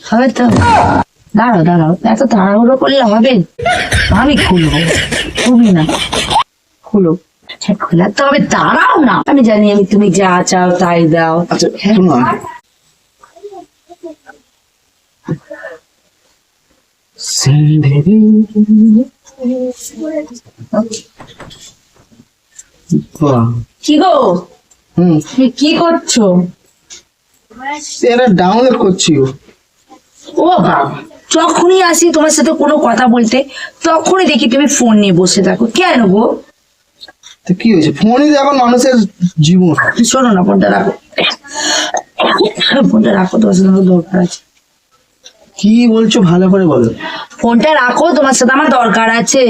হবে তো? দাঁড়াও দাঁড়াও, এত তাড়াহুড়ো করলে হবে? আমি খুলবো, তুমি না খুলো। খোলা তো হবে, দাঁড়াও না। আমি জানি আমি তুমি যা চাও তাই দাও। আচ্ছা শোনো না। কি গো, হুম, কি করছো? এটা ডাউনলোড করছি গো। ও বাবা, যখনই আসি তোমার সাথে কোনো কথা বলতে তখনই দেখি তুমি ফোন নিয়ে বসে থাকো, কেন গো? তো কি হয়েছে, ফোনই তো এখন মানুষের জীবন। শোনো না, ফোনটা রাখো, ফোনটা রাখো, তোমার সাথে আমার দরকার আছে। কি বলছো ভালো করে বলো। ফোনটা রাখো, তোমার সাথে আমার দরকার আছে।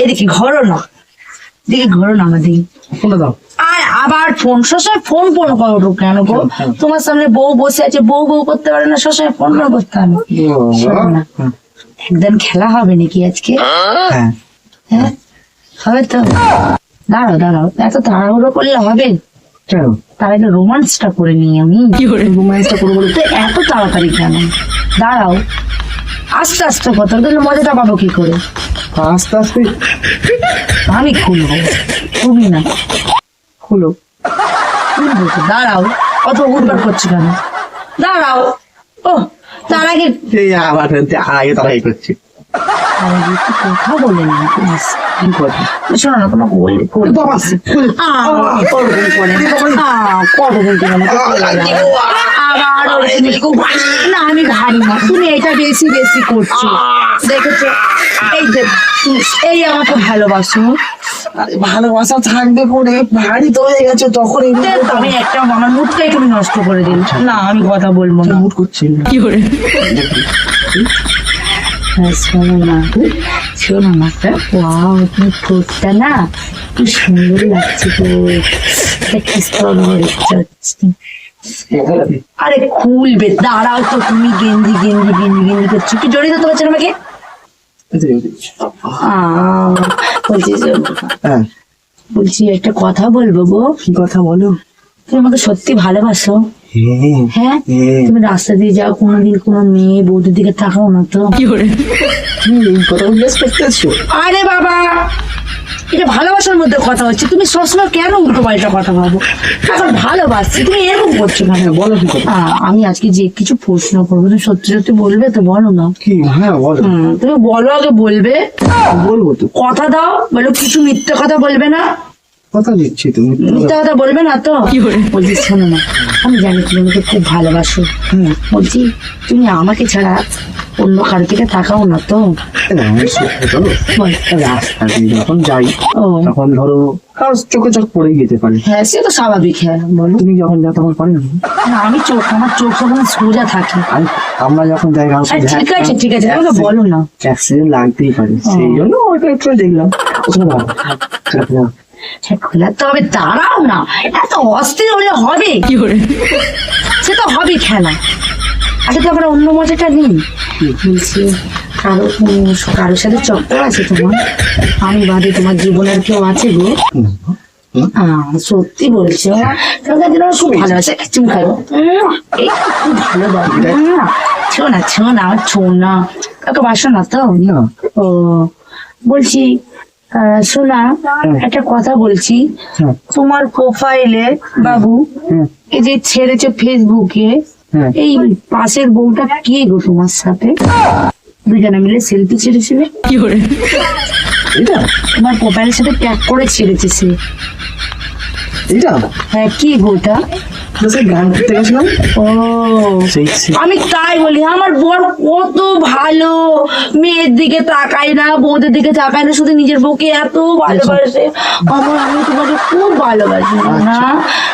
এদিকে ঘরো না, দেখি ঘরো না আমার দিকে। ফোনটা দাও। আর আবার ফোন, সবসময় ফোন ফোন করো কেন গো? তোমার সামনে বউ বসে আছে, বউ বউ করতে পারে না, সবসময় ফোন ফোন করতে হবে। শোনো না, একদম খেলা হবে নাকি আজকে? হ্যাঁ হ্যাঁ হবে তো? দাঁড়াও দাঁড়াও, এত তাড়াহুড়ো করলে হবে? কেন তার আগে রোমান্সটা করে নিই আমি। রোমান্সটা করবো বলে তো এত তাড়াতাড়ি কেন? দাঁড়াও, আস্তে আস্তে কথা, তাহলে মজাটা পাবো কি করে? আস্তে আস্তে। আমি খুলবো, তুমি না খুলো। তুমি বলছো দাঁড়াও, অত উঠবার করছো কেন? দাঁড়াও। ও, তার আগে এই আবার আগে তারাই করছি। তার আগে একটু কথা বলে নিই প্লিজ। কি কথা? শোনো না, তোমাকে বললে বাবা, আবার না, আমি ভারী না, তুমি এটা বেশি বেশি করছো, দেখেছো? এই যে এই আমাকে ভালোবাসো, ভালোবাসা থাকবে করে ভারী তো হয়ে গেছে তখন। আমি একটা আমার মুডটাই তুমি নষ্ট করে দিল। না, আমি কথা বলবো না। মুড করছি কি করে? শোনো না, শোনো না, ওয়াও, তুমি ঠোঁটটা না কি সুন্দর লাগছে তো, কিস করার ইচ্ছা হচ্ছে। আরে খুলবে, দাঁড়াও তো, তুমি গেঞ্জি গেঞ্জি গেঞ্জি গেঞ্জি করছো, কি জড়িয়ে ধরতে পারছো না আমাকে? বলছি হ্যাঁ, বলছি একটা কথা বলবো গো। কি কথা বলো? তুমি আমাকে সত্যি ভালোবাসো? হ্যাঁ হ্যাঁ, হ্যাঁ। তুমি রাস্তা দিয়ে যাও, কোনোদিন কোনো মেয়ে বউদের দিকে তাকাও না তো? তুমি এই কথা জিজ্ঞেস করতেছো? আরে বাবা, এটা ভালোবাসার মধ্যে কথা হচ্ছে, তুমি সবসময় কেন উল্টো পাল্টা কথা ভাবো? এখন ভালোবাসছি, তুমি এরকম করছো কেন? বলো কি কথা? আমি আজকে যে কিছু প্রশ্ন করবো, তুমি সত্যি সত্যি বলবে তো? বলো না। কি? হ্যাঁ বলো। তুমি বলো, আগে বলবে, বলবো তো। কথা দাও, বলো কিছু মিথ্যে কথা বলবে না, কথা দিচ্ছি তুমি। মিথ্যে কথা বলবে না তো? বলছি শোনো না, আমি জানি তুমি আমাকে খুব ভালোবাসো, বলছি তুমি আমাকে ছাড়া অন্য কারো দিকে তাকাও না তো? না, আমি সত্যি তো। বল। রাস্তা দিয়ে যখন যাই ও তখন ধরো কারো চোখে চোখ পড়ে যেতে পারে। হ্যাঁ, সে তো স্বাভাবিক। হ্যাঁ বলো। তুমি যখন যাও তখন পারে না? না, আমি চোখ, আমার চোখ তখন সোজা থাকে। আমরা যখন যাই ঠিক আছে ঠিক আছে, আমাকে বলো না। অ্যাক্সিডেন্ট লাগতেই পারে, সেই জন্য ওইটা একটু দেখলাম। খোলা তো হবে, দাঁড়াও না, এত অস্থির হলে হবে কি করে? সে তো হবে খেলা। আচ্ছা, তো আমরা অন্য মজাটা নেই। বলছি কারোর সাথে চক্কর আছে তোমার? আমি বাদে তোমার জীবনে আর কেউ আছে গো? সত্যি বলছো? খুব ভালো আছে, চুম খাবো, এই খুব ভালো বাবা। ছোনা ছোনা আমার ছোনা, কাউকে বাসো না তো? ও বলছি, শোনা, একটা কথা বলছি, তোমার প্রোফাইলে বাবু এই যে ছেড়েছে ফেসবুকে, এই পাশের বউটা কে গো তোমার সাথে? দুজনে মিলে সেলফি ছেড়েছিল। কি করে? তোমার প্রোফাইলের সাথে ট্যাগ করে ছেড়েছে সে। হ্যাঁ, কি বউটা? গান করতে গেছিলাম। ও, আমি তাই বলি, আমার বর কত ভালো, মেয়ের দিকে তাকায় না, বউদের দিকে তাকায় না, শুধু নিজের বউকে এত ভালোবাসে। আমি তোমাকে খুব ভালোবাসি না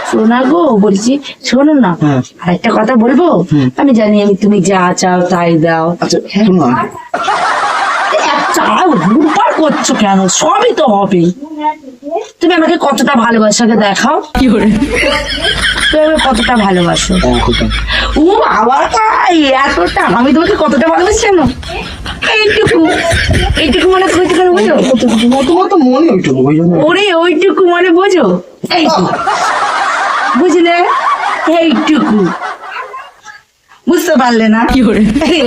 সোনা গো। বলছি শোনো না, আর একটা কথা বলবো? আমি জানি আমি তুমি যা চাও তাই দাও। আচ্ছা রূপার করছো কেন? সবই তো হবে। তুমি আমাকে কতটা ভালোবাসাকে দেখাও। কি করে? তুমি আমাকে কতটা ভালোবাসো? ও বাবা, এতটা? আমি তোমাকে কতটা ভালোবাসি জানো? এইটুকু, এইটুকু মনে করছো কেন বোঝো? তোমার তো মনে ওইটুকু, ওরে ওইটুকু মনে বোঝো? এইটুকু বুঝলে? এইটুকু বুঝতে পারলে না?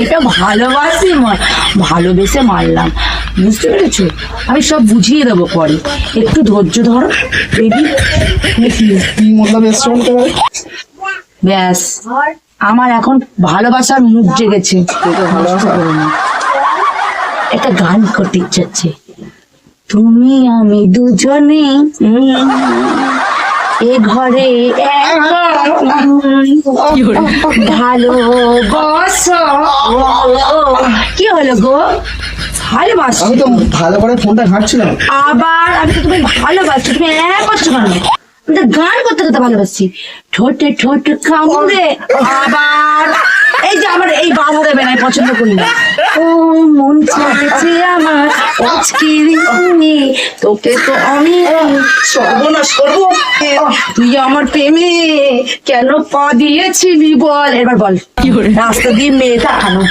এটা ভালোবাসি, ভালোবেসে মারলাম, বুঝতে পেরেছো? আমি সব বুঝিয়ে দেবো পরে, একটু ধৈর্য ধরো বেবি। কি মতলব রেস্টুরেন্ট করে? ব্যাস, আমার এখন ভালোবাসার মুখ জেগেছে। এটা ভালোবাসা? একটা গান করতে ইচ্ছে হচ্ছে। তুমি আমি দুজনে এ ঘরে ভালোবাসা। কি হলো গো? ভালোবাসো? আমি তো ভালো করে ফোনটা ঘাটছিলাম। আবার আমি তো তুমি ভালোবাসি, তুমি করছো কেন? আমি তো গান করতে করতে ভালোবাসি। ঠোঁটে ঠোঁট কামড়ে আবার এই যে আমার এই বাধা দেবে না, পছন্দ করি না। ও মন চাইছে আমার আজকে তোকে তো আমি সর্বনাশ করবো। তুই আমার প্রেমে কেন পা দিয়েছিলি বল? এবার বল। রাস্তা দিয়ে মেয়ে তাকানো,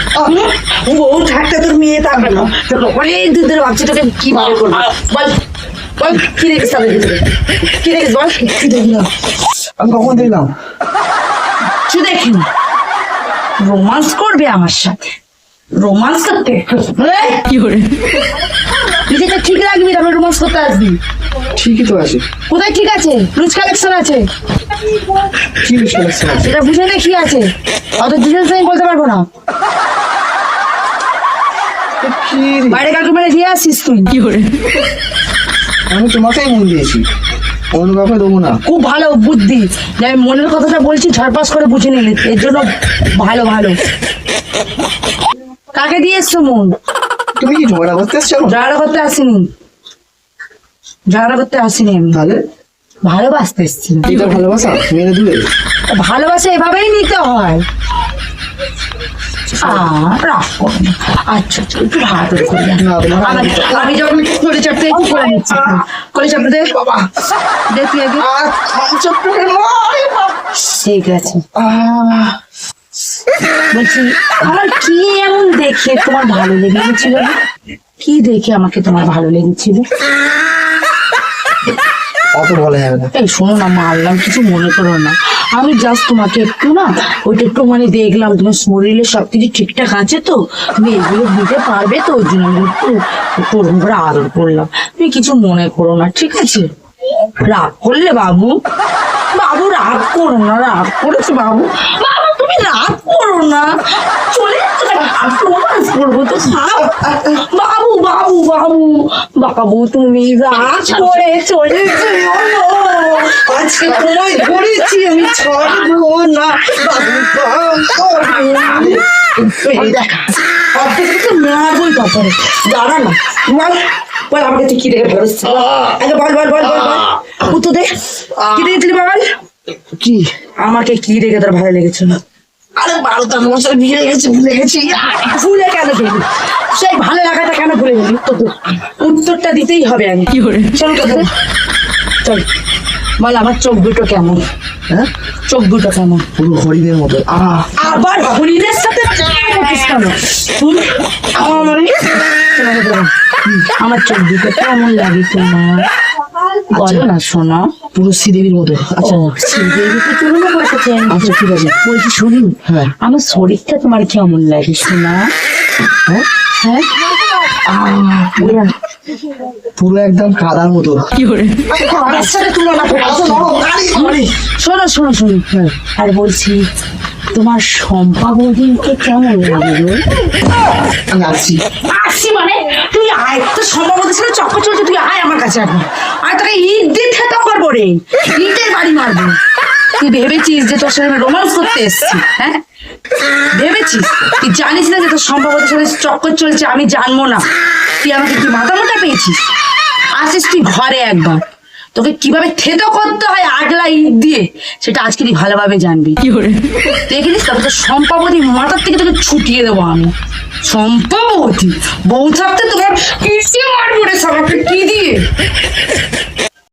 বউ থাকতে তোর মেয়ে তাকানো, তোকে অনেক দুধের বাচ্চাটাকে কিভাবে করবো বল? বল কি রেখেছ তাদের ভিতরে? কি রেখেছ বল? কি দেখলাম? আমি কখন দেখলাম? কিছু দেখিনি। রোমান্স করবে আমার সাথে? রোমান্স করতে নিজেকে ঠিক রাখবি, তারপরে রোমান্স করতে আসবি। ঠিকই তো আছে। কোথায় ঠিক আছে? লুজ কালেকশন আছে। কি বিষয় আছে? সেটা বুঝে নে কি আছে, অত ডিটেলস আমি বলতে পারবো না। কি রে? বাইরে কাউকে মেরে দিয়ে আসিস তুই? আমি তোমাকেই মন দিয়েছি, অন্য কাউকে দেবো না। খুব ভালো বুদ্ধি, যে আমি মনের কথাটা বলছি ঝড়পাস করে বুঝে নিলি, এর জন্য ভালো ভালো। কাকে দিয়ে এসছো মন? তুমি কি ঝগড়া করতে এসছো? ঝগড়া করতে আসিনি, ঝগড়া করতে আসিনি আমি, তাহলে ভালোবাসতে এসছি। এটা ভালোবাসা? মেরে দিলে? ভালোবাসা এভাবেই নিতে হয়। রাগ করো না। আচ্ছা আচ্ছা, একটু ভাত করে দে। না, তোমার আমি যখন কোলে চাপতে একটু করে নিচ্ছি, কোলে চাপতে দে বাবা, দে তুই আগে। ঠিক আছে, বলছি আমার কি এমন দেখে তোমার ভালো লেগেছিল? কি দেখে আমাকে তোমার ভালো লেগেছিল? অত বলা যাবে না। এই শোনো না, মারলাম কিছু মনে করো না, আমি জাস্ট তোমাকে একটু না ওইটা একটু মানে দেখলাম তোমার শরীরে সবকিছু ঠিকঠাক আছে তো, তুমি এগুলো দিতে পারবে তো, ওই জন্য আমি একটু ওরকম করে আদর করলাম। তুমি কিছু মনে করো না, ঠিক আছে? রাগ করলে বাবু? বাবু রাগ করো না, রাগ করেছো বাবু? বাবু তুমি রাগ করো না, চলে রোমান্স করবো তো। বাবু বাবু বাবু বাবু তুমি রাগ করে চলে যেও না। আজকে তোমায় ধরেছি আমি, ছাড়বো না বাবু। এই দেখা মারবই তারপরে, দাঁড়া না, বল বল আমাকে তুই কি দেখে ধরেছিস? আগে বল বল বল বল বল, উত্তর দে, কি দেখেছিলি বল? কি আমাকে কি দেখে তোর ভালো লেগেছিল? আরে 12টা বছর বিয়ে গেছে, ভুলে গেছি। ভুলে কেন গেলি? সেই ভালো লাগাটা কেন ভুলে গেলি? উত্তরটা দিতেই হবে। আমি কি করে চল কথা চল, বল আমার চোখ দুটো কেমন? হ্যাঁ, চোখ দুটো কেমন? পুরো হরিণের মতো। আবার হরিণের সাথে কেন? আমার চোখ দুটো কেমন লাগে তোমার? বলো না শোনা। পুরো শ্রীদেবীর মতো। আচ্ছা শ্রীদেবীকে তুলনা করেছেন? আচ্ছা ঠিক আছে। বলছি শুনি, হ্যাঁ আমার শরীরটা তোমার কেমন লাগে শোনা? হ্যাঁ, হ্যাঁ পুরো একদম কাদার মতো। শোনো শোনো শোনো, আর বলছি তোমার শম্পা বৌদিকে কেমন লাগে গো? আমি আসছি। আসছি মানে তুই আয়, তো শম্পা বৌদির সাথে চক্কর চলছে, তুই আয় আমার কাছে এখন। আর তোকে ইট দিয়ে খেতে করবো রে, ইটের বাড়ি মারবো। তুই ভেবেছিস যে তোর সাথে রোমান্স করতে এসছি? হ্যাঁ ভেবেছিস? তুই জানিস না যে তোর শম্পা বৌদির সাথে চক্কর চলছে? আমি জানবো না? তুই আমাকে কি মাথা মোটা পেয়েছিস? আসিস তুই ঘরে একবার, তোকে কিভাবে থেতো করতে হয় আগলা ইট দিয়ে, সেটা আজকে তুই ভালোভাবে জানবি। দেখিস তারপর তো সম্পাবতী মাথার থেকে তোকে ছুটিয়ে দেবো আমি। সম্পাবতী বউ থাকতে তোমার কি মারবো রে সবাইকে, কি দিয়ে?